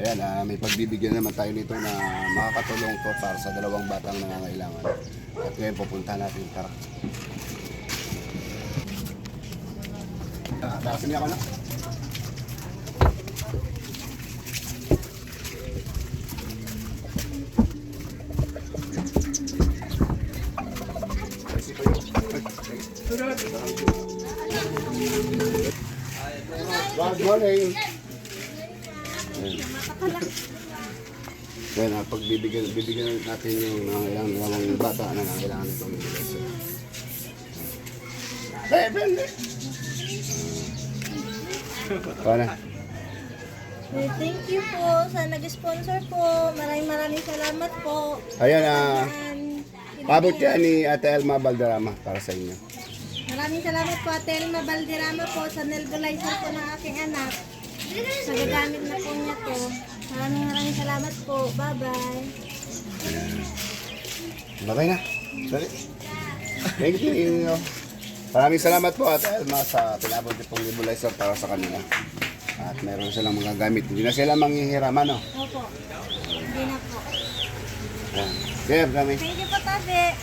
Ayan, may pagbibigyan naman tayo nito na makakatulong to para sa dalawang batang nangangailangan. At ngayon pupuntahan natin. Tara. Tarasin niya ako na. Good morning. Kaya na pagbibigyan natin yung mga bata na kailangan itong medicine. Paano? Thank you po sa nag-sponsor po. Maraming salamat po. Ayan, pabot yan ni Ate Elma Valderrama para sa inyo. Maraming salamat po Ate Elma Valderrama po sa nebulizer po ng aking anak. Sa gagamit na po niya to. Maraming salamat po. Bye-bye. Babay na. Dali. Thank you. Maraming salamat po Ate Elma sa pinabot niyo pong nebulizer para sa kanila. At meron silang mga gamit. Hindi na sila manghihiraman, no? Opo. Hindi na po. Ayan. Sir, kami. Thank you po, Tabi.